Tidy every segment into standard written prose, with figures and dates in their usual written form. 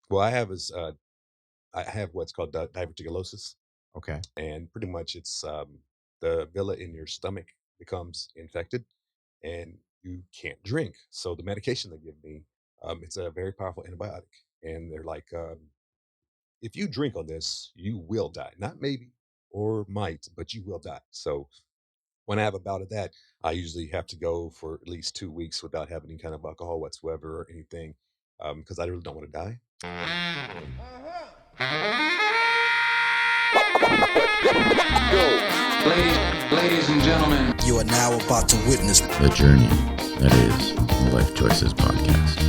Well, I have what's called diverticulosis, Okay. and pretty much it's the villi in your stomach becomes infected, and you can't drink. So the medication they give me, it's a very powerful antibiotic, and they're like, if you drink on this, you will die. Not maybe or might, but you will die. So when I have a bout of that, I usually have to go for at least 2 weeks without having any kind of alcohol whatsoever or anything, because I really don't want to die. Ladies and gentlemen, You are now about to witness The journey that is the Life Choices podcast.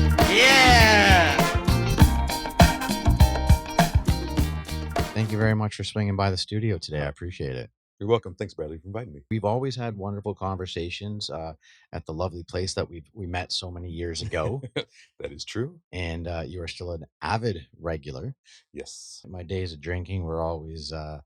Thank you very much for swinging by the studio today. I appreciate it. You're welcome. Thanks, Bradley, for inviting me. We've always had wonderful conversations at the lovely place that we met so many years ago, That is true. and you are still an avid regular. Yes. My days of drinking were always, I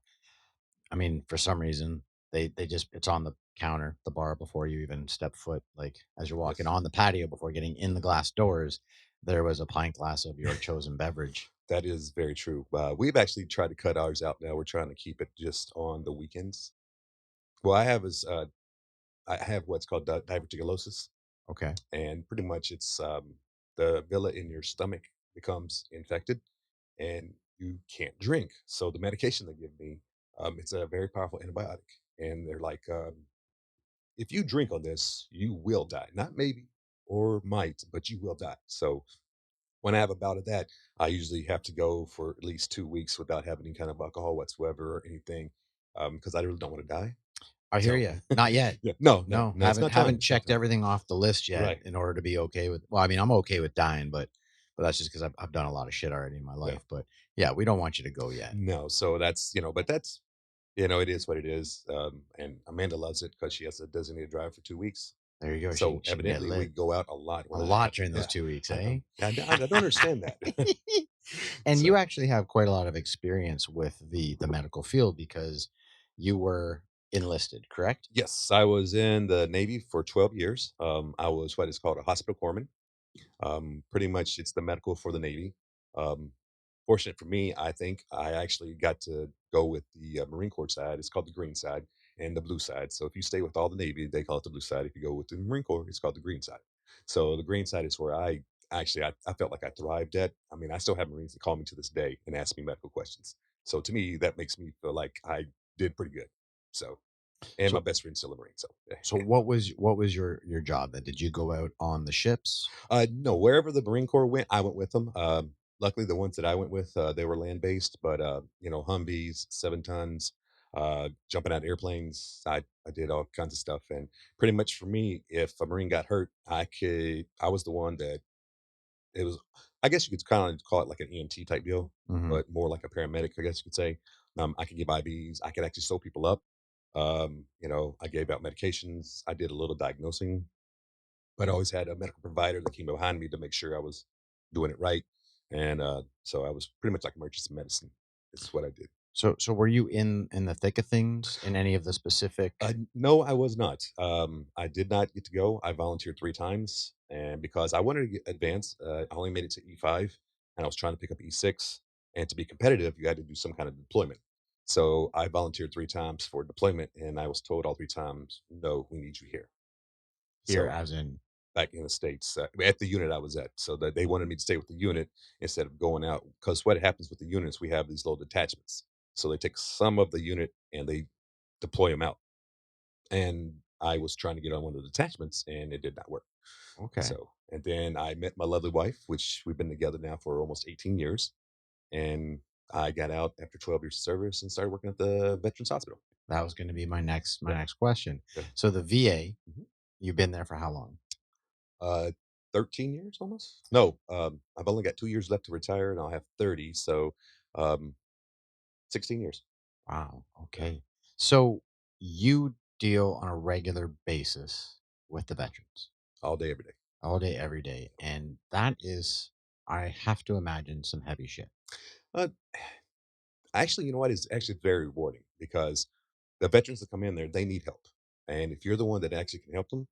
mean, for some reason, they just, it's on the counter, the bar before you even step foot. Like as you're walking Yes. on the patio before getting in the glass doors, there was a pint glass of your chosen beverage. That is very true. We've actually tried to cut ours out now. We're trying to keep it just on the weekends. Well, I have what's called diverticulosis, Okay. and pretty much it's the villi in your stomach becomes infected, and you can't drink. So the medication they give me, it's a very powerful antibiotic, and they're like, if you drink on this, you will die. Not maybe or might, but you will die. So when I have a bout of that, I usually have to go for at least 2 weeks without having any kind of alcohol whatsoever or anything, because I really don't want to die. I hear So you. Not yet. yeah, no, no, No, no, it's haven't not time. haven't It's not checked time. everything off the list yet Right. in order to be okay with. Well, I mean, I'm okay with dying, but that's just because I've done a lot of shit already in my Yeah. life. But yeah, we don't want you to go yet. No. So that's but that's it is what it is. And Amanda loves it because she has a designated drive for 2 weeks. There you go. So She can get evidently we lit go out a lot a when I lot have during those yeah. 2 weeks, I know. eh? I don't understand that. And you So actually have quite a lot of experience with the medical field because you were enlisted, correct? yes, I was in the Navy for 12 years. I was what is called a hospital corpsman. Pretty much, it's the medical for the Navy. Um, Fortunate for me, I think I actually got to go with the Marine Corps side. It's called the green side and the blue side. So if you stay with all the Navy, they call it the blue side. If you go with the Marine Corps, it's called the green side. So the green side is where I felt like I thrived at. I mean, I still have Marines that call me to this day and ask me medical questions. So to me, that makes me feel like I did pretty good. So, and my So best friend's still a Marine. So so what was your job then? Did you go out on the ships? No, wherever the Marine Corps went, I went with them. Luckily, the ones that I went with, they were land based, but Humvees, 7 tons, jumping out of airplanes. I did all kinds of stuff, and pretty much for me, if a Marine got hurt, I was the one that it was. I guess you could kind of call it like an EMT type deal, Hmm. but more like a paramedic, I guess you could say. I could give IVs. I could actually sew people up. I gave out medications. I did a little diagnosing, but I always had a medical provider that came behind me to make sure I was doing it right. And so I was pretty much like emergency medicine. Is what I did. So were you in the thick of things in any of the specific? No, I was not. I did not get to go. I volunteered 3 times, and because I wanted to get advanced, I only made it to E5, and I was trying to pick up E6. And to be competitive, you had to do some kind of deployment. So I volunteered 3 times for deployment, and I was told all 3 times, "No, we need you here." Here, So as in, back in the States, at the unit I was at. So that they wanted me to stay with the unit instead of going out. Because what happens with the units, we have these little detachments. So they take some of the unit and they deploy them out. And I was trying to get on one of the detachments and it did not work. okay. So, and then I met my lovely wife, which we've been together now for almost 18 years. And I got out after 12 years of service and started working at the Veterans Hospital. That was going to be my next my Yeah. next question. Yeah. So the VA, Mhm. you've been there for how long? Uh, 13 years almost? No, I've only got 2 years left to retire and I'll have 30. So, um, 16 years. Wow. Yeah, Okay. So you deal on a regular basis with the veterans all day, every day. all day, every day. And that is, I have to imagine, some heavy shit. Uh, Actually, you know what? It's actually very rewarding because the veterans that come in there, they need help. And if you're the one that actually can help them,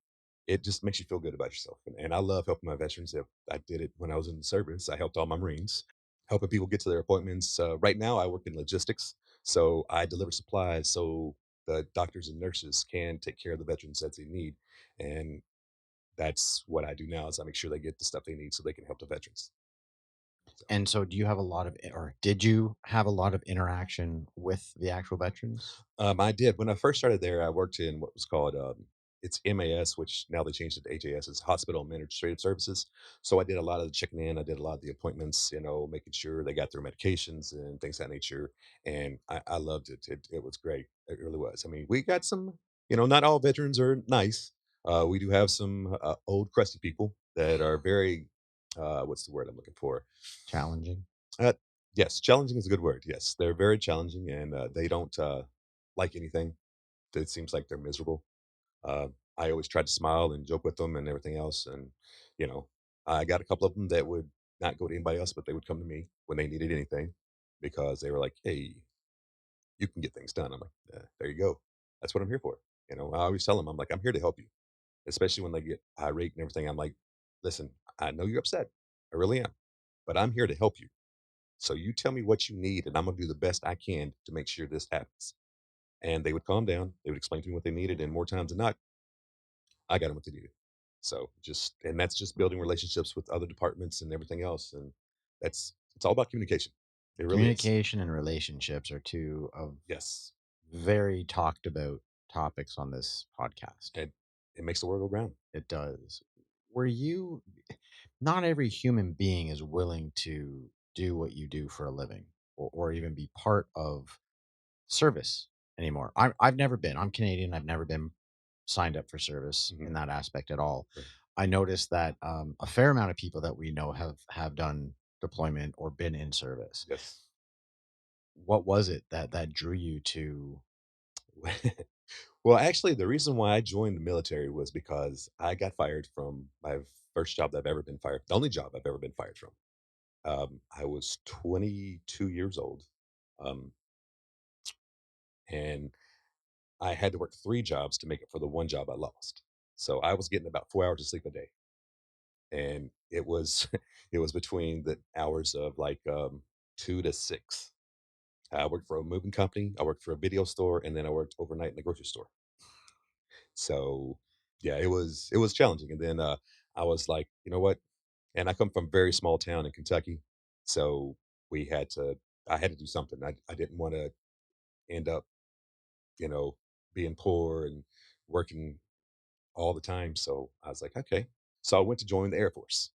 it just makes you feel good about yourself. And I love helping my veterans. I did it when I was in the service. I helped all my Marines. helping people get to their appointments. Right now, I work in logistics, so I deliver supplies so the doctors and nurses can take care of the veterans that they need, and that's what I do now. Is I make sure they get the stuff they need so they can help the veterans. So, And so do you have a lot of or did you have a lot of interaction with the actual veterans? I did when I first started there. I worked in what was called it's MAS, which now they changed it to HAS, is Hospital Administrative Services. So I did a lot of the checking in. I did a lot of the appointments, making sure they got their medications and things of that nature. And I loved it. It was great. It really was. I mean, we got some, not all veterans are nice. We do have some old crusty people that are very, what's the word I'm looking for? Challenging? Uh, yes, challenging is a good word. Yes, they're very challenging, and they don't like anything. It seems like they're miserable. Uh, I always tried to smile and joke with them and everything else, and you know, I got a couple of them that would not go to anybody else, but they would come to me when they needed anything because they were like, "Hey, you can get things done." I'm like, "There you go. That's what I'm here for." I always tell them, I'm like, "I'm here to help you," especially when they get irate and everything. I'm like, "Listen, I know you're upset. I really am, but I'm here to help you. So you tell me what you need, and I'm gonna do the best I can to make sure this happens." And they would calm down. They would explain to me what they needed, and more times than not, I got them what they needed. So and that's just building relationships with other departments and everything else. And it's all about communication. It really is. Communication and relationships are two of Yes, very talked about topics on this podcast. and it makes the world go round. It does. Were you not every human being is willing to do what you do for a living or even be part of service anymore. I've never been. I'm Canadian. I've never been signed up for service Mhm. in that aspect at all. Right. I noticed that a fair amount of people that we know have done deployment or been in service. Yes. What was it that drew you to? Well, actually, the reason why I joined the military was because I got fired from my first job that I've ever been fired. The only job I've ever been fired from. I was 22 years old, um, and I had to work 3 jobs to make it for the one job I lost. So I was getting about 4 hours of sleep a day, and it was it was between the hours of like 2 to 6. I worked for a moving company, I worked for a video store, and then I worked overnight in the grocery store. So yeah, it was challenging. And then I was like, you know what? And I come from a very small town in Kentucky, so we had to. I had to do something. I didn't want to end up, you know, being poor and working all the time. So I was like, okay. So I went to join the Air Force.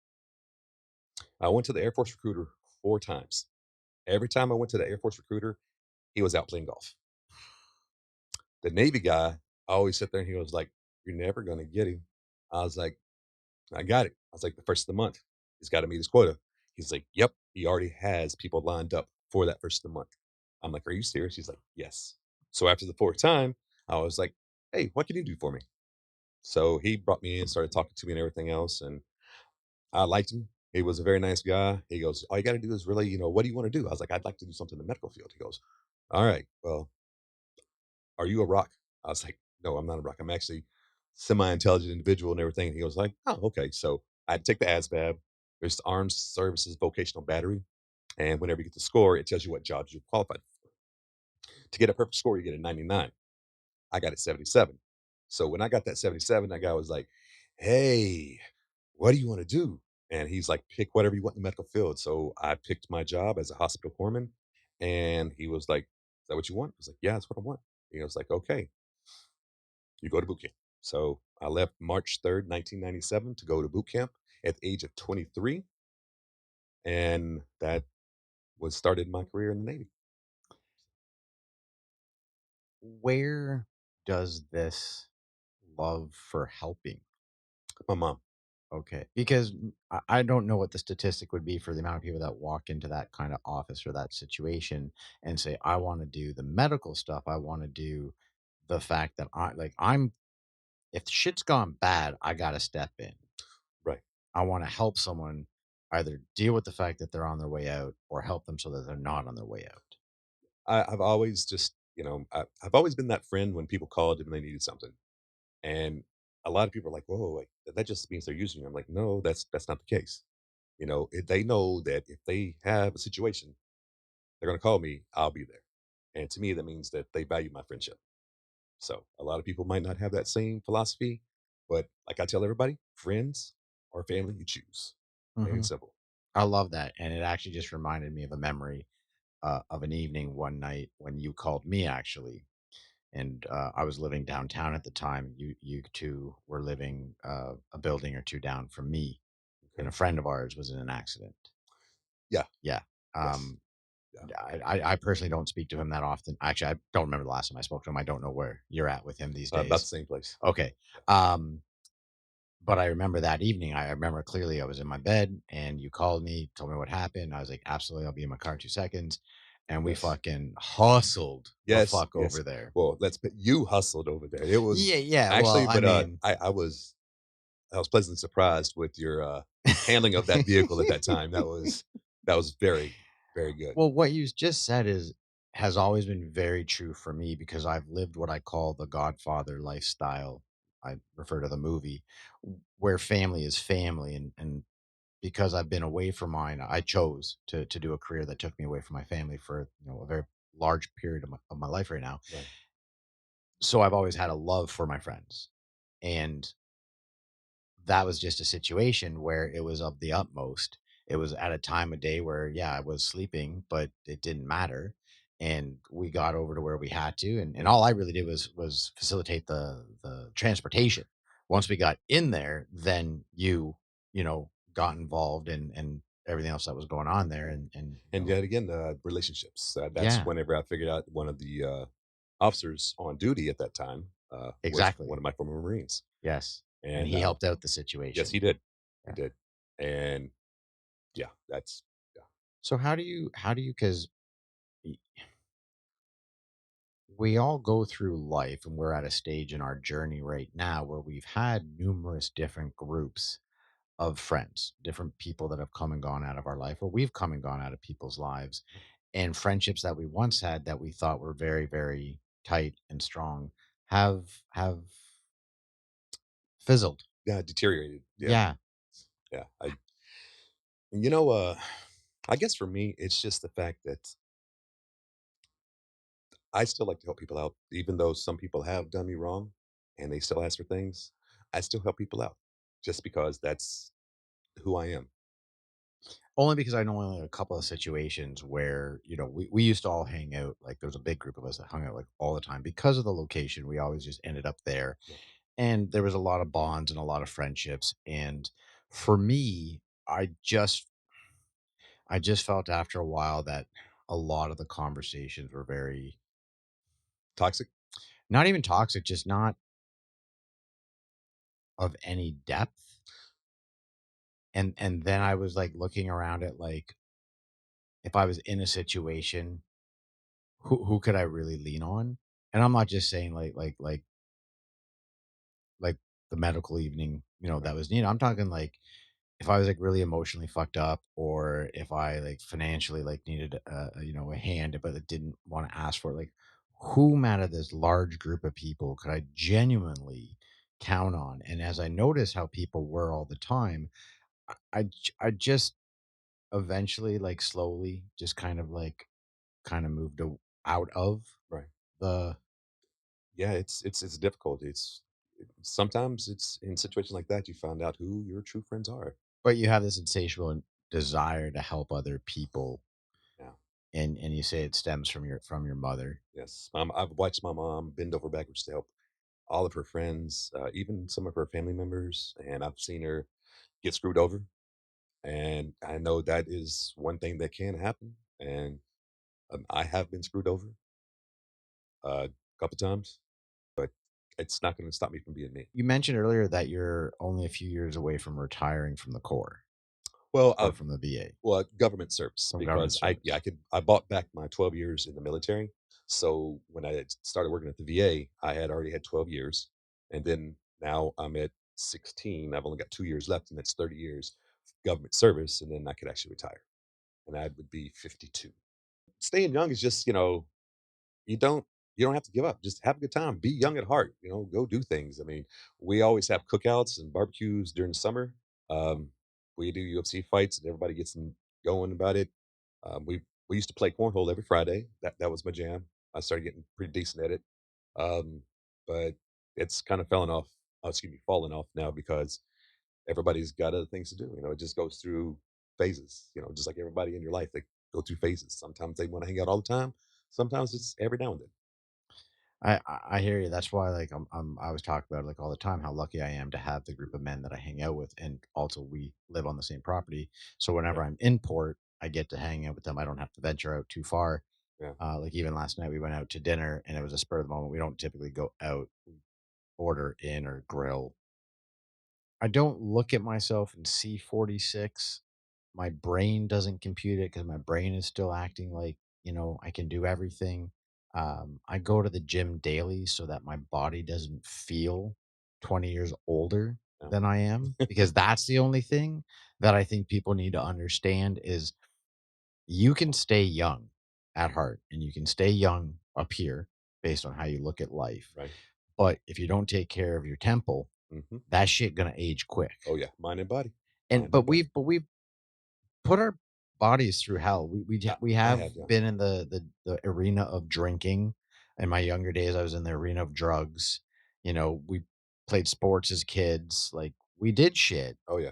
I went to the Air Force recruiter 4 times. Every time I went to the Air Force recruiter, he was out playing golf. The Navy guy, I always sit there and he was like, "You're never gonna get him." I was like, "I got it." I was like, "The first of the month, he's got to meet his quota." He's like, "Yep, he already has people lined up for that first of the month." I'm like, "Are you serious?" He's like, "Yes." So after the fourth time, I was like, "Hey, what can you do for me?" So he brought me in, started talking to me and everything else, and I liked him. He was a very nice guy. He goes, "All you got to do is really, what do you want to do?" I was like, "I'd like to do something in the medical field." He goes, "All right, well, are you a rock?" I was like, "No, I'm not a rock. I'm actually semi-intelligent individual and everything." And he was like, "Oh, okay." So I had to take the ASVAB. There's the Armed Services Vocational Battery, and whenever you get the score, it tells you what jobs you're qualified for. To get a perfect score, you get a 99. I got a 77. So when I got that 77, that guy was like, "Hey, what do you want to do?" And he's like, "Pick whatever you want in the medical field." So I picked my job as a hospital corpsman. And he was like, "Is that what you want?" I was like, "Yeah, that's what I want." He was like, "Okay, you go to boot camp." So I left March 3rd, 1997 to go to boot camp at the age of 23. And that was started my career in the Navy. Where does this love for helping? My mom. Okay, because I don't know what the statistic would be for the amount of people that walk into that kind of office or that situation and say, "I want to do the medical stuff. I want to do the fact that I'm if shit's gone bad, I got to step in. Right. I want to help someone either deal with the fact that they're on their way out or help them so that they're not on their way out." I've always just, I've always been that friend when people called and they needed something. And a lot of people are like, "Whoa, wait, that just means they're using you." I'm like, "No, that's not the case." They know that if they have a situation, they're going to call me. I'll be there. And to me, that means that they value my friendship. So a lot of people might not have that same philosophy, but like I tell everybody, friends or family, you choose. Plain and Hmm. simple. I love that, and it actually just reminded me of a memory of an evening one night when you called me actually, and I was living downtown at the time. You two were living a building or two down from me, and Okay. a friend of ours was in an accident. Yeah. Yeah. Yes. Um, Yeah. I personally don't speak to him that often. Actually, I don't remember the last time I spoke to him. I don't know where you're at with him these About the days. same place. Okay. Yeah. Um, but I remember that evening. I remember clearly I was in my bed and you called me, told me what happened. I was like, absolutely, I'll be in my car in 2 seconds. And we Yes. fucking hustled the Yes. fuck Yes. over there. Well, let's put you hustled over there. It was Yeah, yeah. Well, actually, I but mean, I was pleasantly surprised with your handling of that vehicle at that time. That was very, very good. well, what you just said is has always been very true for me because I've lived what I call the Godfather lifestyle. I refer to the movie where family is family, and because I've been away from mine, I chose to do a career that took me away from my family for a very large period of my life right now. Right. So I've always had a love for my friends, and that was just a situation where it was of the utmost. It was at a time of day where, yeah, I was sleeping, but it didn't matter. And we got over to where we had to. And all I really did was facilitate the transportation. Once we got in there, then got involved and everything else that was going on there. Right. And And yet again, relationships. That's yeah, whenever I figured out one of the officers on duty at that time was one exactly. of my former Marines. Yes. And And he helped out the yes, he situation. did. He Yeah. did. And yeah, that's, yeah. So how do you because we all go through life and we're at a stage in our journey right now where we've had numerous different groups of friends, different people that have come and gone out of our life, or we've come and gone out of people's lives, and friendships that we once had that we thought were very, very tight and strong have fizzled. Yeah, deteriorated. Yeah. Yeah. Yeah. You know, uh, I guess for me, it's just the fact that I still like to help people out, even though some people have done me wrong and they still ask for things. I still help people out just because that's who I am. Only because I know only a couple of situations where, we used to all hang out. Like there was a big group of us that hung out like all the time because of the location. We always just ended up there. Yeah. And there was a lot of bonds and a lot of friendships. And for me, I just felt after a while that a lot of the conversations were very Toxic. not even toxic, just not of any depth. And then I was like looking around at like if I was in a situation, who could I really lean on? And I'm not just saying like the medical evening, Right. that was I'm talking like if I was like really emotionally fucked up or if I like financially like needed a hand but it didn't want to ask for it, like whom out of this large group of people could I genuinely count on? And as I noticed how people were all the time, I just eventually like slowly just kind of moved out of Right. the Yeah, it's difficult. Sometimes it's in situations like that you find out who your true friends are. but you have this insatiable desire to help other people, Yeah. and you say it stems from your mother. Yes. I've watched my mom bend over backwards to help all of her friends, even some of her family members, and I've seen her get screwed over. And I know that is one thing that can happen. And I have been screwed over a couple times, but it's not going to stop me from being me. You mentioned earlier that you're only a few years away from retiring from the Corps Well, or from the VA, government service from government because service. I bought back my 12 years in the military. So when I started working at the VA, I had already had 12 years, and then now I'm at 16. I've only got 2 years left, and that's 30 years government service, and then I could actually retire, and I would be 52. Staying young is just you don't you don't have to give up. Just have a good time. Be young at heart. Go do things. I mean, we always have cookouts and barbecues during the summer. Um, we do UFC fights and everybody gets going about it. We used to play cornhole every Friday. That was my jam. I started getting pretty decent at it. Um, but it's kind of falling off now because everybody's got other things to do. It just goes through phases. Just like everybody in your life, they go through phases. Sometimes they want to hang out all the time. Sometimes it's every now and then. I hear you. That's why, like, I always talk about it, like, all the time how lucky I am to have the group of men that I hang out with, and also we live on the same property. So Yeah, whenever I'm in port, I get to hang out with them. I don't have to venture out too far. yeah, Like even last night, we went out to dinner, and it was a spur of the moment. We don't typically go out, we order in or grill. I don't look at myself and see 46. My brain doesn't compute it because my brain is still acting like, I can do everything. I go to the gym daily so that my body doesn't feel 20 years older yeah. than I am, because that's the only thing that I think people need to understand is you can stay young at heart and you can stay young up here based on how you look at life. Right. But if you don't take care of your temple, Hmm. that shit gonna age quick. Oh yeah, mind and body, And mind and body. but we've put our bodies through hell. We I have have, yeah. been in the arena of drinking. In my younger days, I was in the arena of drugs. We played sports as kids. Like we did shit. Oh yeah,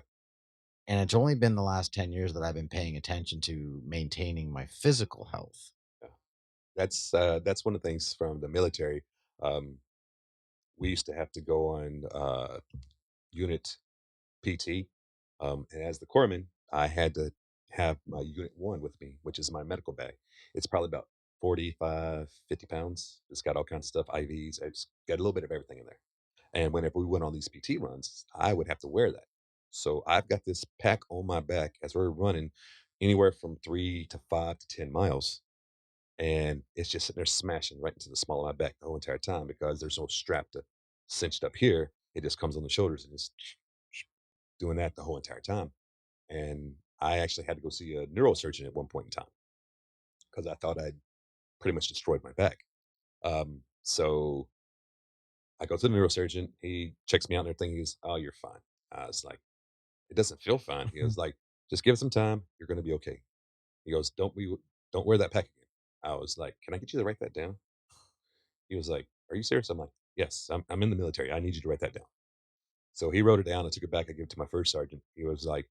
And it's only been the last 10 years that I've been paying attention to maintaining my physical health. yeah. That's one of the things from the military. Um, we used to have to go on unit PT, and as the corpsman, I had to have my unit one with me, which is my medical bag. It's probably about 45, 50 pounds. It's got all kinds of stuff, IVs. It's got a little bit of everything in there. And whenever we went on these PT runs, I would have to wear that. So I've got this pack on my back as we're running anywhere from 3 to 5 to 10 miles. And it's just sitting there smashing right into the small of my back the whole entire time because there's no strap to cinched up here. It just comes on the shoulders and just doing that the whole entire time. And I actually had to go see a neurosurgeon at one point in time because I thought I'd pretty much destroyed my back. So I go to the neurosurgeon. He checks me out and everything. He goes, "Oh, you're fine." I was like, "It doesn't feel fine." He was like, "Just give it some time. You're going to be okay." He goes, Don't wear that pack again." I was like, "Can I get you to write that down?" He was like, "Are you serious?" I'm like, "Yes, I'm in the military. I need you to write that down." So he wrote it down. I took it back. I gave it to my first sergeant. He was like,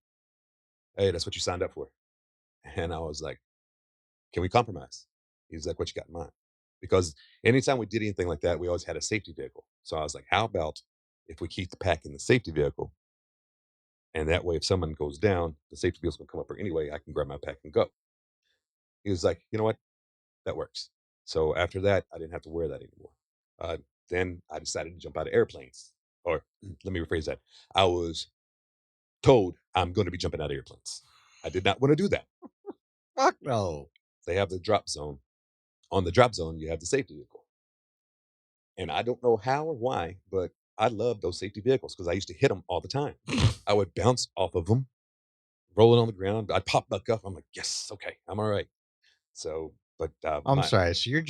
"Hey, that's what you signed up for." And I was like, "Can we compromise?" He's like, "What you got in mind?" Because anytime we did anything like that, we always had a safety vehicle. So I was like, "How about if we keep the pack in the safety vehicle? And that way, if someone goes down, the safety vehicle's gonna come up here anyway. I can grab my pack and go." He was like, "You know what? That works." So after that, I didn't have to wear that anymore. Uh, then I decided to jump out of airplanes. Or let me rephrase that. I was told I'm going to be jumping out of airplanes. I did not want to do that. Fuck no. They have the drop zone. On the drop zone, you have the safety vehicle. And I don't know how or why, but I love those safety vehicles because I used to hit them all the time. I would bounce off of them, rolling on the ground. I'd pop back up. I'm like, yes, okay, I'm all right. So, but I'm sorry. So you're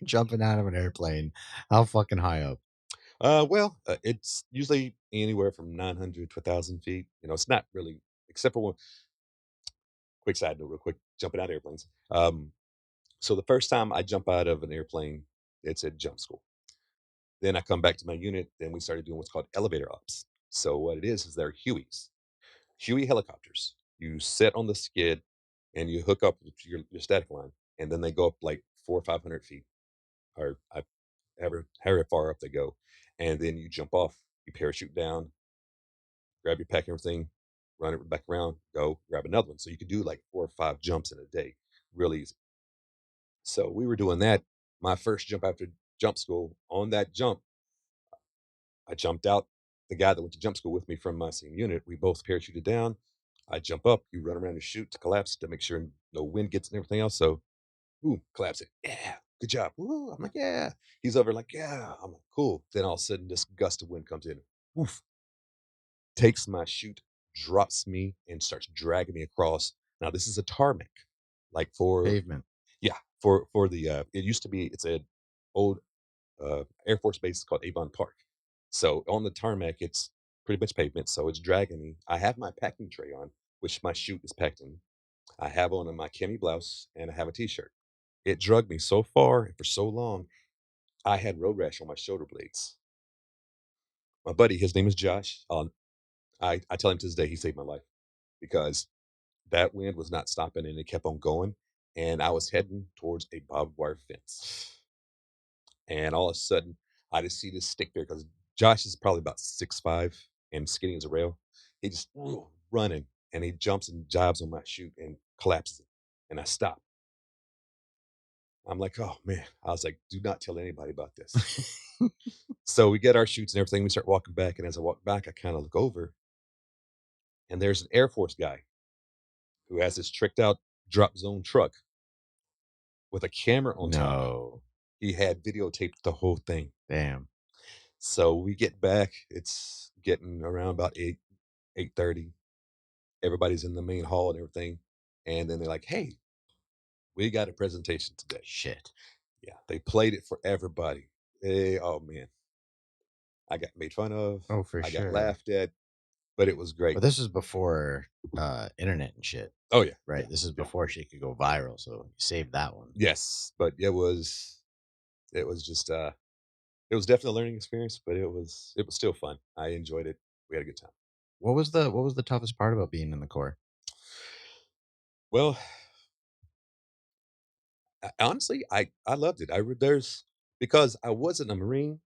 jumping out of an airplane. How fucking high up? it's usually anywhere from 900 to 1,000 feet. It's not really, except for one quick side note, real quick, jumping out of airplanes. So the first time I jump out of an airplane, it's at jump school. Then I come back to my unit. Then we started doing what's called elevator ops. So what it is they're Hueys, Huey helicopters. You sit on the skid and you hook up with your static line, and then they go up like 400 or 500 feet, or however far up they go, and then you jump off. You parachute down, grab your pack and everything, run it back around, go grab another one. So you could do like 4 or 5 jumps in a day, really easy. So we were doing that. My first jump after jump school, on that jump, I jumped out. The guy that went to jump school with me from my same unit, we both parachuted down. I jump up, you run around and shoot to collapse to make sure no wind gets and everything else. So, ooh, collapse it. Yeah, good job. Woo. I'm like, yeah. He's over like, yeah. I'm like, cool. Then all of a sudden, this gust of wind comes in, woof, takes my chute, drops me, and starts dragging me across. Now, this is a tarmac, like for, Pavement. yeah, for the, it used to be, it's a old Air Force base called Avon Park. So on the tarmac, it's pretty much pavement, so it's dragging me. I have my packing tray on, which my chute is packed in. I have on my cami blouse and I have a t-shirt. It drugged me so far and for so long, I had road rash on my shoulder blades. My buddy, his name is Josh. I tell him to this day he saved my life because that wind was not stopping and it kept on going. And I was heading towards a barbed wire fence. And all of a sudden, I just see this stick there because Josh is probably about 6'5" and skinny as a rail. He just running and he jumps and jibes on my chute and collapses it. And I stop. I'm like, oh man. I was like, do not tell anybody about this. So we get our chutes and everything. We start walking back. And as I walk back, I kind of look over and there's an Air Force guy who has this tricked out drop zone truck with a camera on top. No. He had videotaped the whole thing. Damn. So we get back. It's getting around about 8:30. Everybody's in the main hall and everything. And then they're like, hey, we got a presentation today. Shit. Yeah, they played it for everybody. Oh man, I got made fun of. Oh, for I got sure. laughed at, but it was great. But this is before internet and shit, Oh yeah, right? yeah, This is yeah. before shit could go viral, so you saved that one. Yes, but it was just it was definitely a learning experience, but it was still fun. I enjoyed it. We had a good time. What was the toughest part about being in the Corps? Well, honestly, I loved it. There's because I wasn't a Marine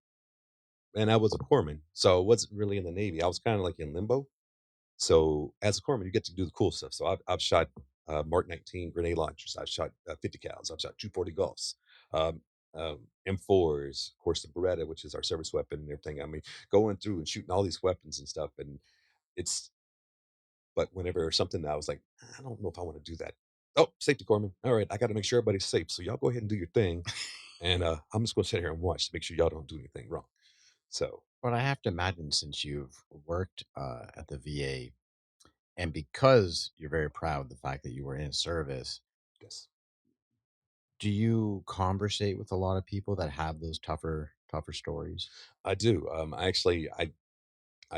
and I was a corpsman, so I wasn't really in the Navy. I was kind of like in limbo. So as a corpsman, you get to do the cool stuff. So I've shot Mark 19 grenade launchers. I've shot 50 cals. I've shot 240 Gulfs, um, M4s, of course the Beretta, which is our service weapon and everything. I mean, going through and shooting all these weapons and stuff, and it's but whenever something that I was like, I don't know if I want to do that. Oh, safety corpsman. All right, I got to make sure everybody's safe. So y'all go ahead and do your thing, and I'm just going to sit here and watch to make sure y'all don't do anything wrong. So But I have to imagine since you've worked at the VA and because you're very proud of the fact that you were in service, yes, do you conversate with a lot of people that have those tougher stories? I do. I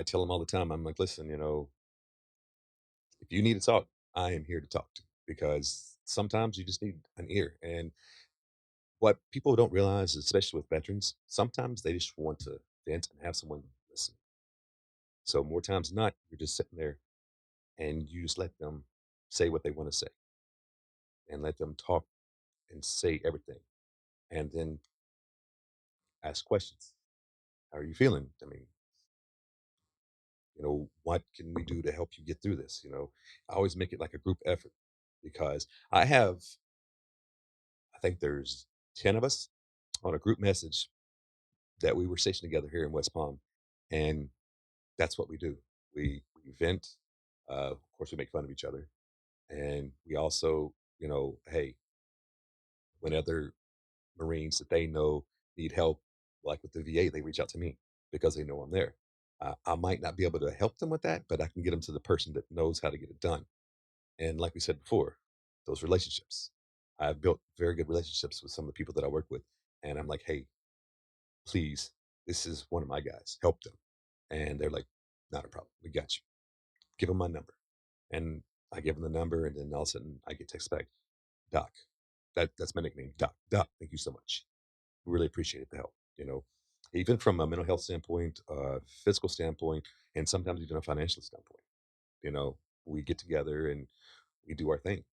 tell them all the time. I'm like, listen, if you need to talk, I am here to talk to because sometimes you just need an ear. And what people don't realize, especially with veterans, sometimes they just want to vent and have someone listen. So more times than not, you're just sitting there and you just let them say what they want to say and let them talk and say everything and then ask questions. How are you feeling? I mean, what can we do to help you get through this? I always make it like a group effort because I think there's 10 of us on a group message that we were stationed together here in West Palm. And that's what we do. We vent. Of course, we make fun of each other. And we also, hey, when other Marines that they know need help, like with the VA, they reach out to me because they know I'm there. I might not be able to help them with that, but I can get them to the person that knows how to get it done. And like we said before, those relationships. I've built very good relationships with some of the people that I work with. And I'm like, hey, please, this is one of my guys. Help them. And they're like, not a problem. We got you. Give them my number. And I give them the number, and then all of a sudden I get text back, Doc. That's my nickname, Doc. Doc, thank you so much. Really appreciate the help. Even from a mental health standpoint, physical standpoint, and sometimes even a financial standpoint. You know, we get together and we do our thing.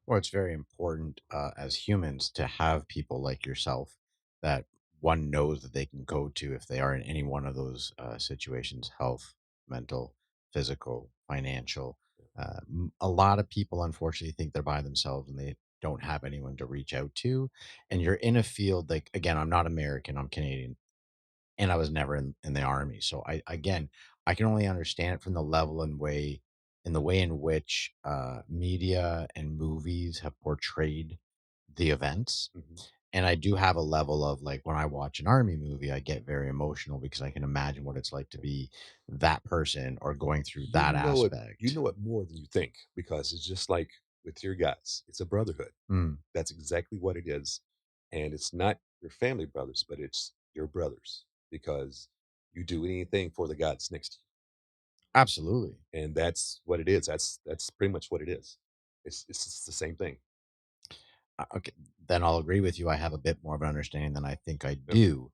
Well, it's very important as humans to have people like yourself that one knows that they can go to if they are in any one of those situations: health, mental, physical, financial. A lot of people, unfortunately, think they're by themselves and they don't have anyone to reach out to. And you're in a field like, again, I'm not American, I'm Canadian, and I was never in the army. So I can only understand it from the level and way in the way in which media and movies have portrayed the events. Mhm. And I do have a level of like when I watch an army movie, I get very emotional because I can imagine what it's like to be that person or going through You that know it. You aspect. know it more than you think because it's just like with your guys. It's a brotherhood. Mm. That's exactly what it is, and it's not your family brothers, but it's your brothers because You do anything for the God that's next to Absolutely. you, and that's what it is. That's pretty much what it is. It's just the same thing. Okay, then I'll agree with you. I have a bit more of an understanding than I think I Yep. do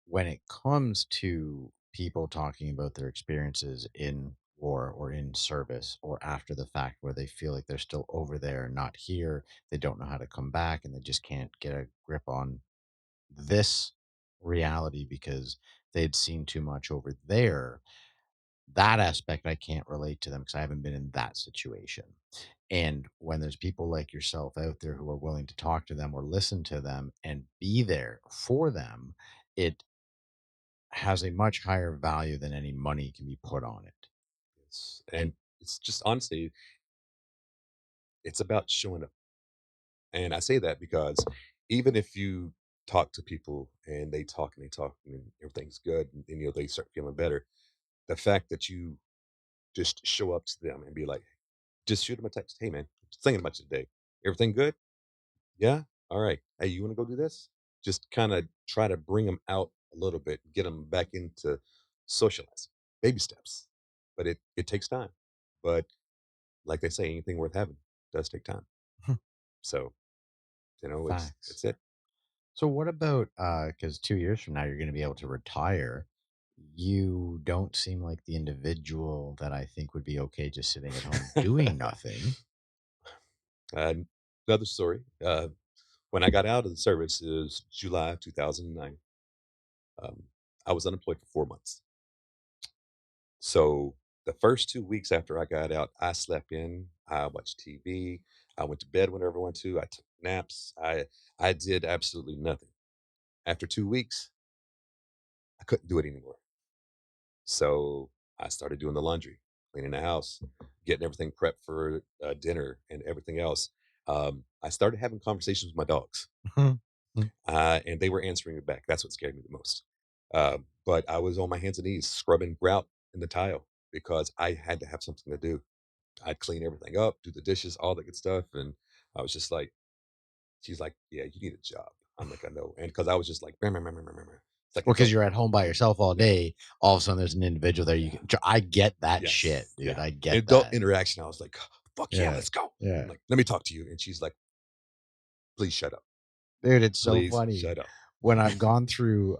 when it comes to people talking about their experiences in war or in service or after the fact where they feel like they're still over there, not here. They don't know how to come back and they just can't get a grip on this reality because they'd seen too much over there. That aspect I can't relate to them because I haven't been in that situation. And when there's people like yourself out there who are willing to talk to them or listen to them and be there for them, it has a much higher value than any money can be put on it. And And it's just honestly, it's about showing up. And I say that because even if you talk to people and they talk and everything's good and they start feeling better, the fact that you just show up to them and be like, just shoot them a text. Hey man, just thinking about you today. Everything good? Yeah. All right. Hey, you want to go do this? Just kind of try to bring them out a little bit, get them back into socializing. Baby steps, but it takes time. But like they say, anything worth having does take time. So facts. it's it. So what about because 2 years from now you're going to be able to retire? You don't seem like the individual that I think would be okay just sitting at home doing nothing. uh, Another story. When I got out of the service, it was July of 2009. Um, I was unemployed for 4 months. So the first 2 weeks after I got out, I slept in. I watched TV. I went to bed whenever I wanted to. I took naps. I did absolutely nothing. After 2 weeks, I couldn't do it anymore. So I started doing the laundry, cleaning the house, getting everything prepped for dinner and everything else. I started having conversations with my dogs, and they were answering me back. That's what scared me the most. But I was on my hands and knees scrubbing grout in the tile because I had to have something to do. I'd clean everything up, do the dishes, all that good stuff, and I was just like, she's like, "Yeah, you need a job." I'm like, "I know," and because I was just like, "Meh, meh, meh, meh, meh, meh, meh." It's like Well, I because told, you're at home by yourself all yeah, day, all of a sudden there's an individual there. You yeah. can, I get that shit, Yes, dude. yeah. I get Adult that. interaction, I was like, "Fuck yeah, Yeah, let's go." I'm yeah, like, "Let me talk to you." And she's like, "Please shut up. dude. It's so Please funny shut up." when I've gone through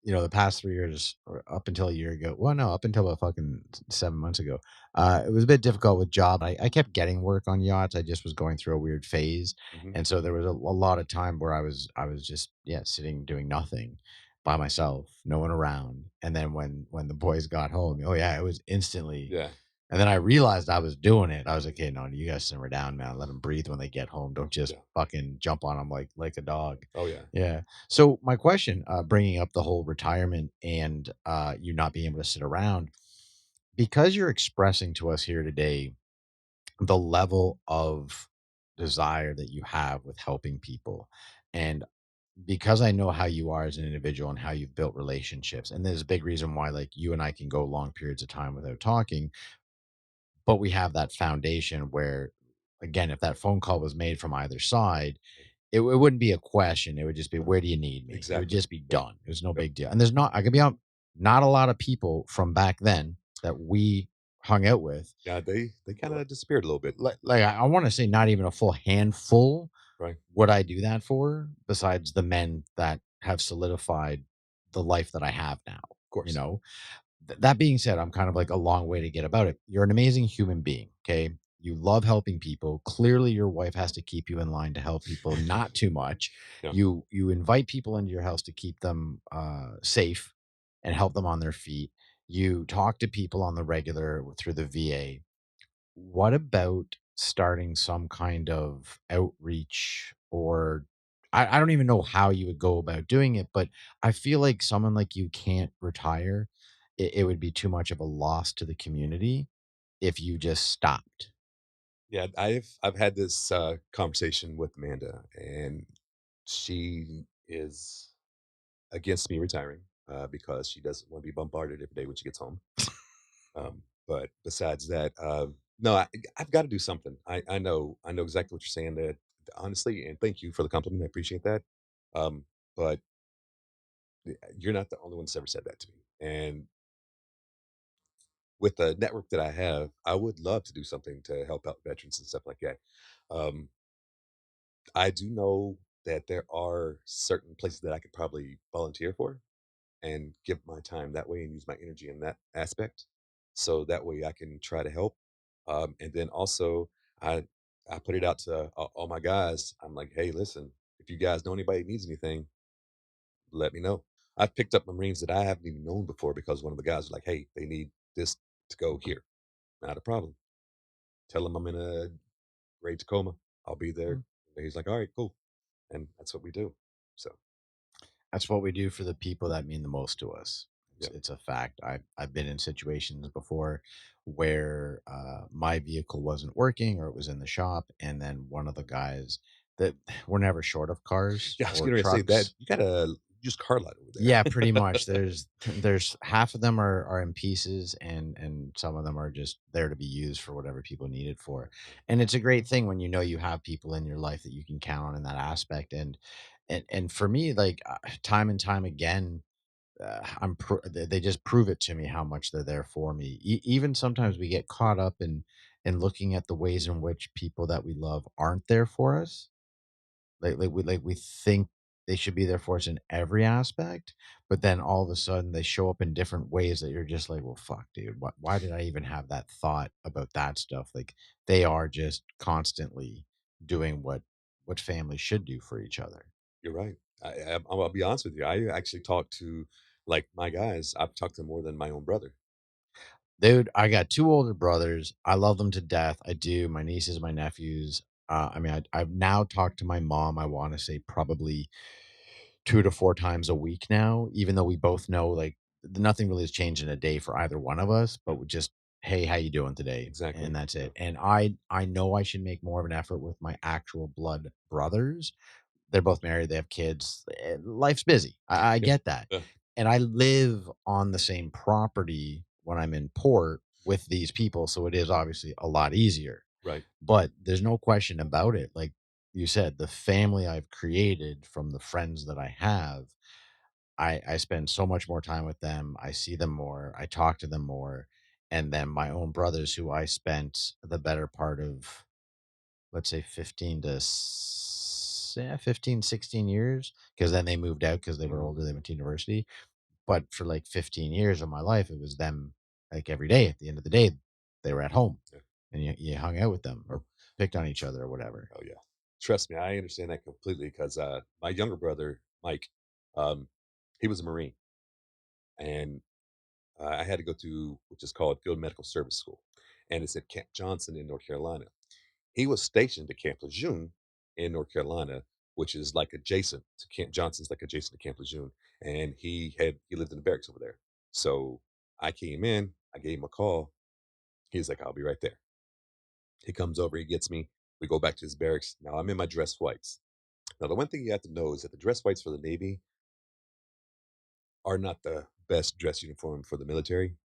the past 3 years or up until a year ago. Well, no, up until about fucking 7 months ago. It was a bit difficult with job. I kept getting work on yachts. I just was going through a weird phase. Mhm. And so there was a lot of time where I was just, yeah, sitting doing nothing by myself, no one around. And then when the boys got home, oh yeah, it was instantly. Yeah, And then I realized I was doing it. I was like, "Hey, no, you guys simmer down, man. Let them breathe when they get home. Don't just yeah. fucking jump on them like a dog." Oh, yeah. Yeah. So my question, bringing up the whole retirement and you not being able to sit around, because you're expressing to us here today the level of desire that you have with helping people, and because I know how you are as an individual and how you've built relationships, and there's a big reason why like you and I can go long periods of time without talking, but we have that foundation where, again, if that phone call was made from either side, it wouldn't be a question. It would just be, "Where do you need me?" It would Exactly. just be Yep, done. It was no yep. big deal. And there's not, I could be on, not a lot of people from back then that we hung out with. Yeah, they kinda disappeared a little bit, Like I want to say, not even a full handful right? would I do that for, besides the men that have solidified the life that I have now, Of you course. know? That being said, I'm kind of like a long way to get about it. You're an amazing human being. Okay. You love helping people. Clearly, your wife has to keep you in line to help people, not too much. Yeah. You invite people into your house to keep them safe and help them on their feet. You talk to people on the regular through the VA. What about starting some kind of outreach or I don't even know how you would go about doing it, but I feel like someone like you can't retire. It would be too much of a loss to the community if you just stopped. Yeah, I've had this, conversation with Amanda, and she is against me retiring, because she doesn't wanna be bombarded every day when she gets home. But besides that, no, I've gotta do something. I know exactly what you're saying there, honestly, and thank you for the compliment, I appreciate that. Um, but You're not the only one that's ever said that to me. And with the network that I have, I would love to do something to help out veterans and stuff like that. Um, I do know that there are certain places that I could probably volunteer for and give my time that way and use my energy in that aspect. So that way I can try to help. And then also I I put it out to all my guys. I'm like, hey, listen, if you guys know anybody needs anything, let me know. I've picked up Marines that I haven't even known before because one of the guys was like, hey, they need this to go here. Not a problem. Tell them I'm in a great Tacoma. I'll be there. Mm. And he's like, all right, cool. And that's what we do. So That's what we do for the people that mean the most to us. yeah, It's a fact. I've been in situations before where my vehicle wasn't working or it was in the shop, and then one of the guys that we're never short of cars yeah. I was or going to say that trucks. you got a used car lot over Yeah, there. pretty much. There's half of them are in pieces, and some of them are just there to be used for whatever people need it for. And it's a great thing when you know you have people in your life that you can count on in that aspect. And for me, like time and time again, they just prove it to me how much they're there for me. Even sometimes we get caught up in looking at the ways in which people that we love aren't there for us, like we think they should be there for us in every aspect, but then all of a sudden they show up in different ways that you're just like, well, fuck, dude, why did I even have that thought about that stuff? Like they are just constantly doing what families should do for each other. You're right. I'll be honest with you. I actually talked to like my guys. I've talked to more than my own brother. Dude, I got two older brothers. I love them to death. I do. My nieces, my nephews. I mean, I've now talked to my mom. I want to say probably 2 to 4 times a week now, even though we both know like nothing really has changed in a day for either one of us, but Yeah, we just, hey, how you doing today? exactly. And that's Yeah, it. And I know I should make more of an effort with my actual blood brothers. They're both married, they have kids. Life's busy. I yeah, get that. yeah. And I live on the same property when I'm in port with these people, so it is obviously a lot easier. Right. But there's no question about it. Like you said, the family I've created from the friends that I have, I spend so much more time with them. I see them more. I talk to them more. And then my own brothers, who I spent the better part of, let's say 15, 16 years, because then they moved out because they were Mhm. older. They went to university. But for like 15 years of my life, it was them like every day. At the end of the day, they were at home Yeah. and you hung out with them or Oh, picked on each other or whatever. oh yeah. Trust me, I understand that completely because my younger brother Mike, um, he was a Marine, and I had to go to which is called Field Medical Service School, and it's at Camp Johnson in North Carolina. He was stationed at Camp Lejeune in North Carolina, which is like adjacent to Camp Johnson's, like adjacent to Camp Lejeune, and he lived in the barracks over there. So I came in, I gave him a call. He's like, "I'll be right there." He comes over, he gets me. We go back to his barracks. Now I'm in my dress whites. Now the one thing you have to know is that the dress whites for the Navy are not the best dress uniform for the military.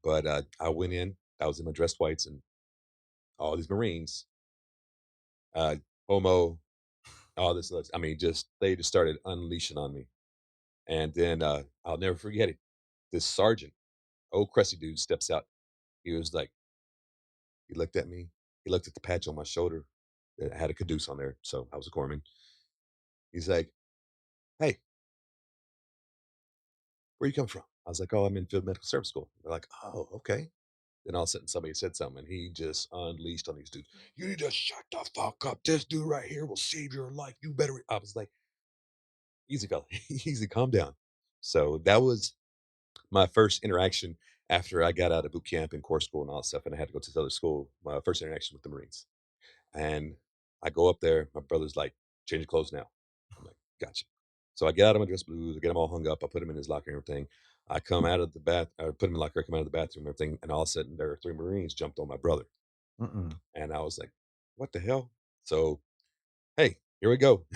But I went in, I was in my dress whites, and all these Marines, uh, homo, all this. I mean, just they just started unleashing on me. And then I'll never forget it. This sergeant, old crusty dude, steps out. He was like, he looked at me. He looked at the patch on my shoulder that had a caduce on there. So I was a corpsman. He's like, "Hey, where you come from?" I was like, "Oh, I'm in field medical service school." They're like, "Oh, okay." Then all of a sudden somebody said something and he just unleashed on these dudes. "You need to shut the fuck up. This dude right here will save your life. You better." I was like, easy fella, easy, calm down. So that was my first interaction after I got out of boot camp and core school and all that stuff, and I had to go to this other school. My first interaction with the Marines, and I go up there. My brother's like, "Change your clothes now." I'm like, "Gotcha." So I get out of my dress blues, I get them all hung up, I put them in his locker and everything. I come out of the bath, I put him in the locker, I come out of the bathroom and everything, and all of a sudden there are three Marines jumped on my brother, Mm-mm. and I was like, "What the hell?" So hey, here we go.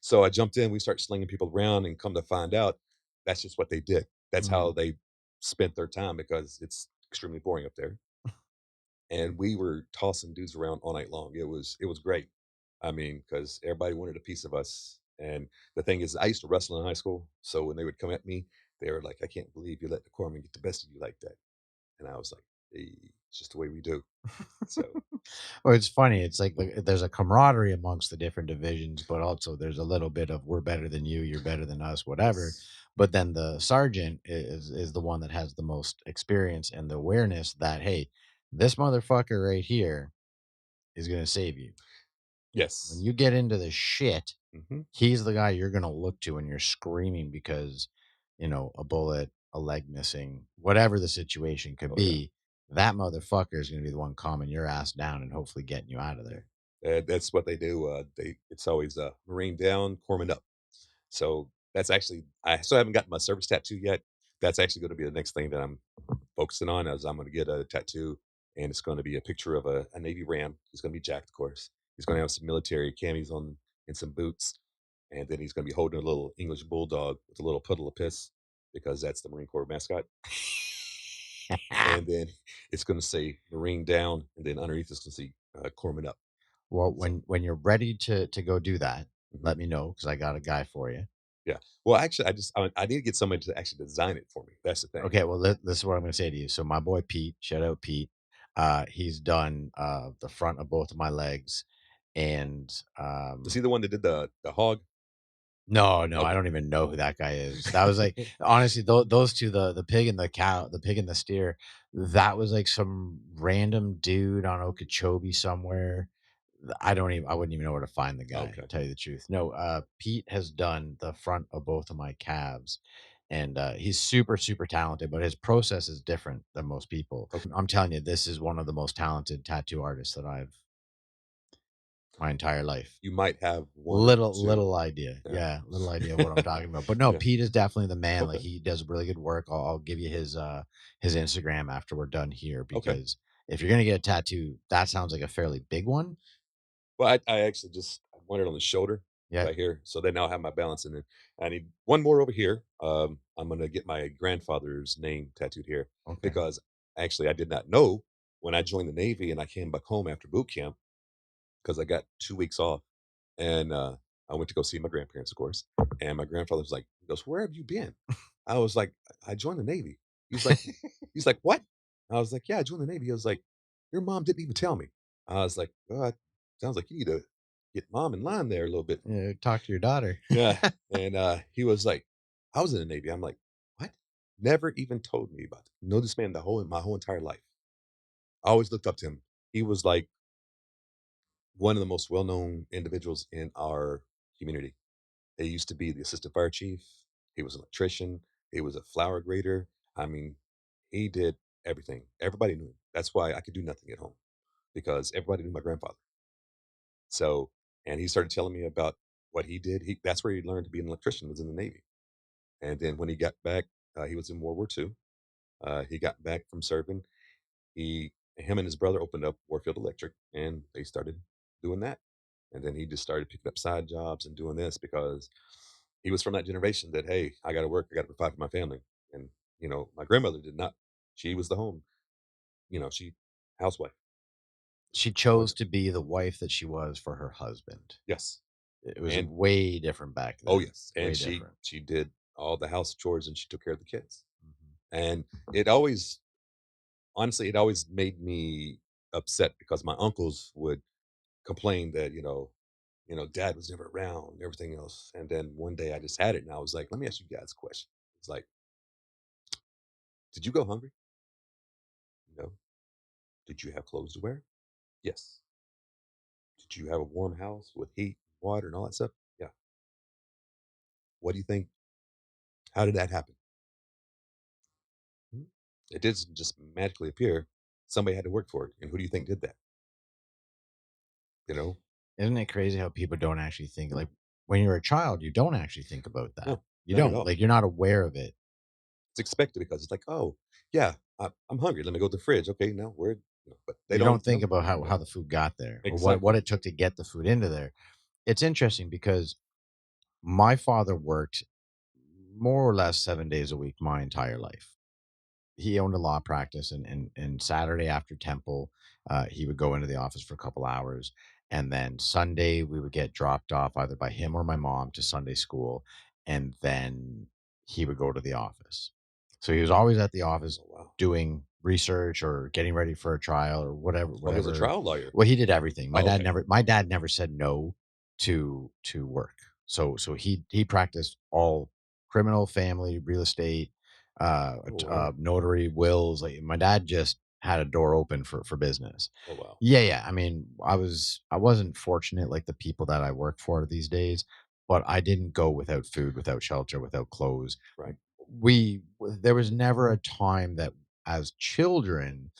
So I jumped in, we start slinging people around, and come to find out, that's just what they did. That's how Mm. they spent their time because it's extremely boring up there. And we were tossing dudes around all night long. It was great. I mean, because everybody wanted a piece of us. And the thing is, I used to wrestle in high school, so when they would come at me, they were like, "I can't believe you let the corpsman get the best of you like that." And I was like, "Hey, it's just the way we do." So Well, it's funny. It's like there's a camaraderie amongst the different divisions, but also there's a little bit of we're better than you, you're better than us, whatever. yes, But then the sergeant is the one that has the most experience and the awareness that hey, this motherfucker right here is gonna save you. When yes, you get into the shit, hmm he's the guy you're gonna look to and you're screaming because, a bullet, a leg missing, whatever the situation could oh yeah, be, that motherfucker is gonna be the one calming your ass down and hopefully getting you out of yeah. there. That's what they do. It's always Marine down, corpsman up. So that's actually I still haven't gotten my service tattoo yet. That's actually going to be the next thing that I'm focusing on as I'm going to get a tattoo, and it's going to be a picture of a Navy Ram. He's going to be jacked, of course. He's going to have some military camis on and some boots, and then he's going to be holding a little English bulldog with a little puddle of piss because that's the Marine Corps mascot. And then it's going to say Marine down, and then underneath it's going to say Corpsman up. Well, So when you're ready to go do that, mhm, let me know because I got a guy for you. yeah. Well, actually, I need to get somebody to actually design it for me. That's the thing. Okay, well, this is what I'm gonna say to you. So my boy Pete, shout out Pete. He's done the front of both of my legs, and Is he the one that did the hog? no, no, I Okay. don't even know who that guy is. That was like honestly, those two, the pig and the cow, the pig and the steer, that was like some random dude on Okeechobee somewhere. I wouldn't even know where to find the guy, Okay. tell you the truth. No, Pete has done the front of both of my calves, and he's super, super talented, but his process is different than most people. Okay. I'm telling you, this is one of the most talented tattoo artists that I've my entire life. You might have 1 or Little 2. idea. Yeah. Yeah, little idea of what I'm talking about. But no, Yeah. Pete is definitely the man. Like Okay. he does really good work. I'll give you his Instagram after we're done here Okay. because if you're gonna get a tattoo, that sounds like a fairly big one. Well, I actually just I want it on the shoulder Yeah. right here, so then now I have my balance, and then I need 1 more over here. I'm gonna get my grandfather's name tattooed here Okay. because actually I did not know when I joined the Navy and I came back home after boot camp because I got 2 weeks off, and, I went to go see my grandparents, of course, and my grandfather was like he goes, "Where have you been?" I was like, "I joined the Navy." He's like he's like, "What?" I was like, "Yeah, I joined the Navy." He was like, "Your mom didn't even tell me." I was like, "Well, sounds like you need to get mom in line there a little bit." Yeah, talk to your daughter. Yeah, and, he was like, "I was in the Navy." I'm like, "What?" Never even told me about it. Know this man the whole my whole entire life. I always looked up to him. He was like one of the most well-known individuals in our community. He used to be the assistant fire chief. He was an electrician. He was a flower grader. I mean, he did everything. Everybody knew him. That's why I could do nothing at home because everybody knew my grandfather. So, and he started telling me about what he did. That's where he learned to be an electrician was in the Navy. And then when he got back, he was in World War II. He got back from serving. Him and his brother opened up Warfield Electric, and they started doing that. And then he just started picking up side jobs and doing this because he was from that generation that, hey, I got to work, I got to provide for my family. And my grandmother did not. She was the home, she housewife. She She chose wasn't. to be the wife that she was for her husband. Yes, It was and way different back oh then. yes, and Way she different. she did all the house chores and she took care of the kids. Mhm. And it always, honestly, it always made me upset because my uncles would complain that dad was never around and everything else. And then one day I just had it and I was like, let me ask you guys a question. It's like, did you go hungry? No. Did you have clothes to wear? Yes. Did you have a warm house with heat, water, and all that stuff? Yeah. What do you think? How did that happen? Hmm? It didn't just magically appear. Somebody had to work for it. And who do you think did that? You know? Isn't it crazy how people don't actually think like when you're a child, you don't actually think about that. No, You not at don't all. like you're not aware of it. It's expected because it's like, oh, yeah, I'm hungry. Let me go to the fridge. Okay, no, but they You don't don't think know. about how No, the food got there or what exactly. it took to get the food into there. It's interesting because my father worked more or less 7 days a week my entire life. he owned a law practice, and Saturday after temple, he would go into the office for a couple hours, and then Sunday we would get dropped off either by him or my mom to Sunday school, and then he would go to the office. So he was always at the office Oh, wow. doing research or getting ready for a trial or whatever. Oh, he was a Whatever. trial lawyer. Well, he did everything. Oh, okay. My dad never said no to work. So he practiced all criminal, family, real estate, Oh, wow. notary, wills. Like my dad just had a door open for business. Oh, wow. Yeah, yeah. I mean, I wasn't fortunate like the people that I work for these days, but I didn't go without food, without shelter, without clothes. Right. There was never a time that as children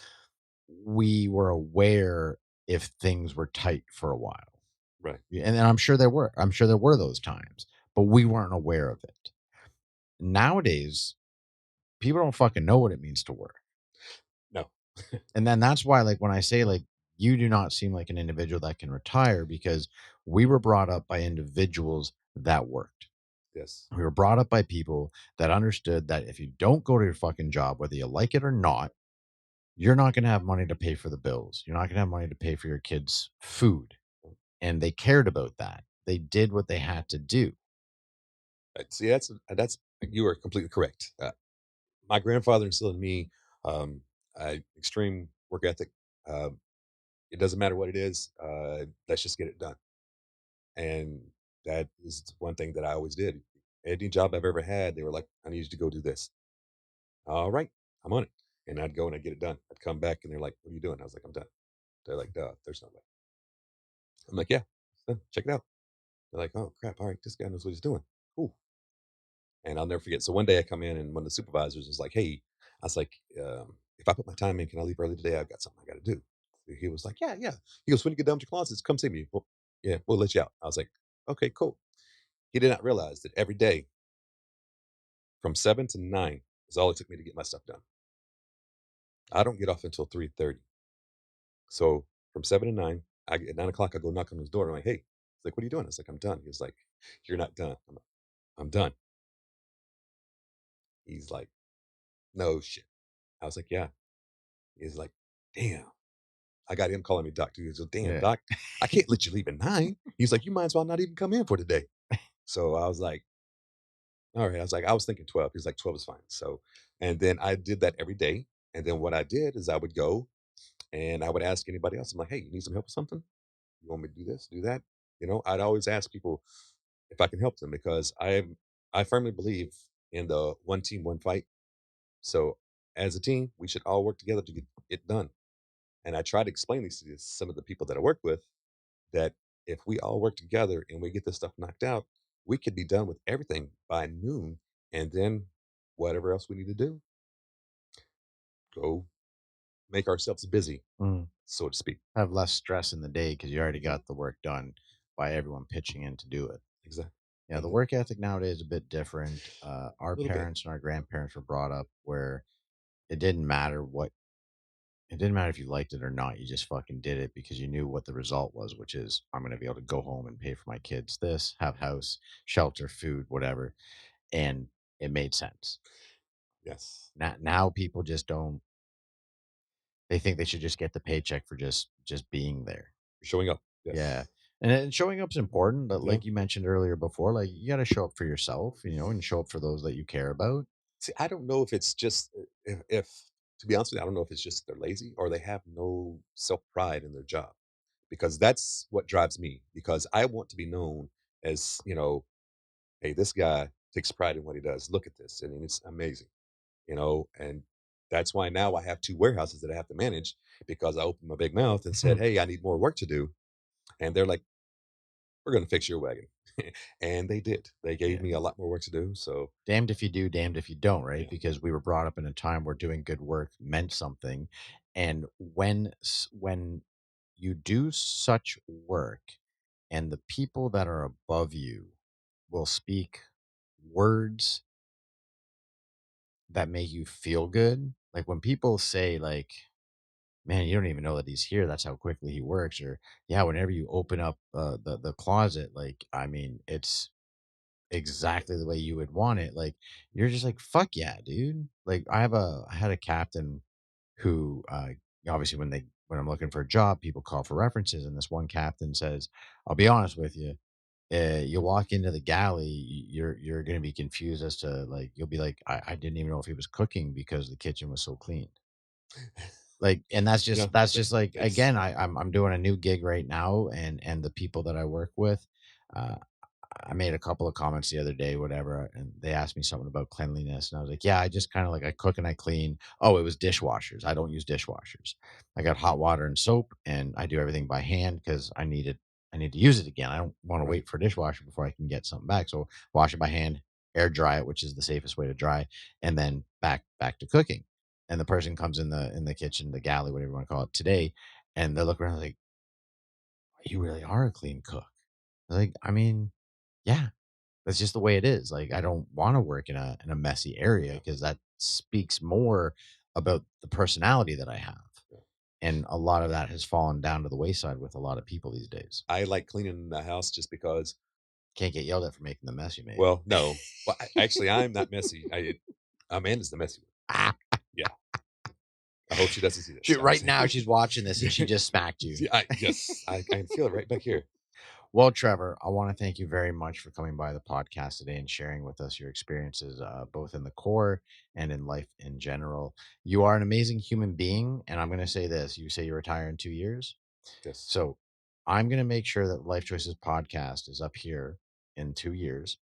we were aware if things were tight for a while. Right. Yeah, and I'm sure there were. I'm sure there were those times, but we weren't aware of it. Nowadays, people don't fucking know what it means to work. No. And then that's why, like, when I say, like, you do not seem like an individual that can retire because we were brought up by individuals that worked. Yes. We were brought up by people that understood that if you don't go to your fucking job, whether you like it or not, you're not going to have money to pay for the bills. You're not going to have money to pay for your kids' food. And they cared about that. They did what they had to do. See, that's you are completely correct. My grandfather instilled in me um, extreme work ethic. Um, it doesn't matter what it is. Let's just get it done. And that is one thing that I always did. Any job I've ever had, they were like, "I need you to go do this." All right, I'm on it. And I'd go and I'd get it done. I'd come back and they're like, "What are you doing?" I was like, "I'm done." They're like, "Duh, there's no way." I'm like, "Yeah, it's done. Check it out." They're like, "Oh crap! All right, this guy knows what he's doing." Cool. And I'll never forget. So one day I come in and one of the supervisors was like, "Hey," I was like, "If I put my time in, can I leave early today? I've got something I got to do." He was like, "Yeah, yeah." He goes, "When you get done with your classes, come see me. Well, yeah, we'll let you out." I was like, "Okay, cool." He did not realize that every day from 7 to 9 is all it took me to get my stuff done. I don't get off until 3:30. So from 7 to 9, at 9 o'clock, I go knock on his door. I'm like, "Hey," he's like, "What are you doing?" I was like, "I'm done." He was like, "You're not done." I'm like, "I'm done." He's like, "No shit." I was like, "Yeah." He's like, "Damn." I got him calling me doc too. He's like, "Damn, Yeah. doc, I can't let you leave at 9." He's like, "You might as well not even come in for today." So I was like, "All right." I was like, I was thinking 12. He's like, 12 is fine. So, and then I did that every day. And then what I did is I would go and I would ask anybody else. I'm like, "Hey, you need some help with something? You want me to do this, do that?" I'd always ask people if I can help them because I firmly believe in the one team, one fight. So as a team, we should all work together to get it done. And I try to explain these to some of the people that I work with that if we all work together and we get this stuff knocked out, we could be done with everything by noon. And then whatever else we need to do, go make ourselves busy, Mm. so to speak. Have less stress in the day because you already Mhm. got the work done by everyone pitching in to do it. Exactly. Yeah, the And work ethic nowadays is a bit different. Our a little bit. parents and our grandparents were brought up where it didn't matter what it didn't matter if you liked it or not. You just fucking did it because you knew what the result was, which is I'm going to be able to go home and pay for my kids this, have house, shelter, food, whatever, and it made sense. Yes. Now people just don't. They think they should just get the paycheck for just being there. Showing up. Yeah. Yes. And showing up's important, but Yeah. like you mentioned earlier before, like you got to show up for yourself, and show up for those that you care about. See, I don't know if it's just if to be honest with you, I don't know if it's just they're lazy or they have no self pride in their job because that's what drives me because I want to be known as hey, this guy takes pride in what he does. Look at this, and it's amazing, and that's why now I have two warehouses that I have to manage because I opened my big mouth and said, "Hey, I need more work to do," and they're like, "We're going to fix your wagon," and they did. They gave Yeah. me a lot more work to do. So Damned if you do, damned if you don't, right? yeah, Because we were brought up in a time where doing good work meant something. And when you do such work and the people that are above you will speak words that make you feel good, like when people say like, man, you don't even know that he's here. That's how quickly he works. Or yeah, whenever you open up the closet, like I mean, exactly the way you would want it, like, you're just like, fuck yeah, dude. Like, I had a captain who, obviously when I'm looking for a job, people call for references, and this one captain says, "I'll be honest with you, you walk into the galley, you're gonna be confused as to, like, you'll be like, I didn't even know if he was cooking because the kitchen was so clean." Like, and that's just like, It's again, I'm doing a new gig right now, and the people that I work with, uh, I made a couple of comments the other day, whatever, and they asked me something about cleanliness, and I was like, "Yeah, I just kind of like I cook and I clean." Oh, it was dishwashers. I don't use dishwashers. I got hot water and soap, and I do everything by hand because I need it. I need to use it again. I don't want to right. wait for a dishwasher before I can get something back. So wash it by hand, air dry it, which is the safest way to dry, and then back to cooking. And the person comes in the kitchen, the galley, whatever you want to call it, today, and they look around like, "You really are a clean cook." Like, I mean, yeah, that's just the way it is. Like, I don't want to work in a messy area Yeah, because that speaks more about the personality that I have. yeah. And a lot of that has fallen down to the wayside with a lot of people these days. I like cleaning the house just because. Can't get yelled at for making the mess you made. Well, no. Well, actually, I'm not messy. Amanda's the messy one. Ah, Yeah. I hope she doesn't see this. right now she's watching this and she just smacked you. Yeah, yes, I can feel it right back here. Well, Trevor, I want to thank you very much for coming by the podcast today and sharing with us your experiences, both in the core and in life in general. You are an amazing human being. And I'm going to say this, you say you retire in 2 years. Yes. So I'm going to make sure that Life Choices podcast is up here in 2 years.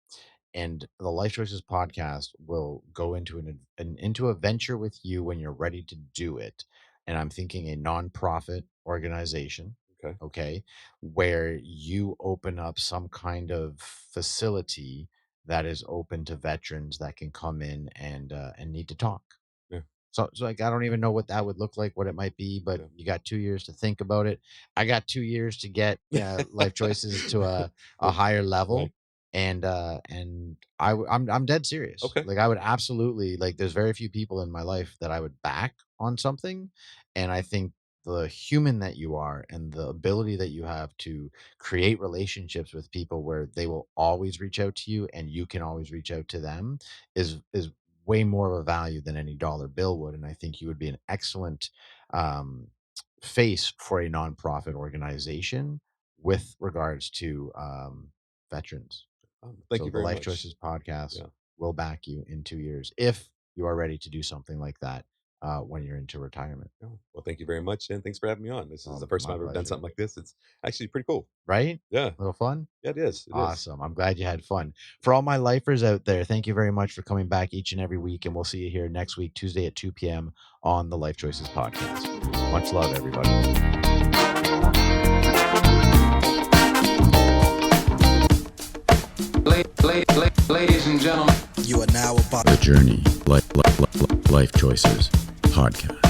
And the Life Choices podcast will go into into a venture with you when you're ready to do it. And I'm thinking a nonprofit organization, Okay. okay, where you open up some kind of facility that is open to veterans that can come in and need to talk. Yeah. So like, I don't even know what that would look like, what it might be, but Yeah. you got 2 years to think about it. I got 2 years to get Life Choices to a higher level. Right. And I'm dead serious. Okay. Like, I would absolutely, like, there's very few people in my life that I would back on something. And I think the human that you are and the ability that you have to create relationships with people where they will always reach out to you and you can always reach out to them is way more of a value than any dollar bill would. And I think you would be an excellent um, face for a nonprofit organization with regards to veterans. Thank So you the very Life much. Choices podcast Yeah. will back you in 2 years if you are ready to do something like that when you're into retirement. Yeah. Well, thank you very much, and thanks for having me on. This is the first My time I've ever done pleasure. something like this. It's actually pretty cool. Right? Yeah. A little fun? Yeah, it is. It is. Awesome. I'm glad you had fun. For all my lifers out there, thank you very much for coming back each and every week. And we'll see you here next week, Tuesday at 2 p.m. on the Life Choices podcast. Much love, everybody. Ladies and gentlemen, You are now about The Journey Life Choices podcast.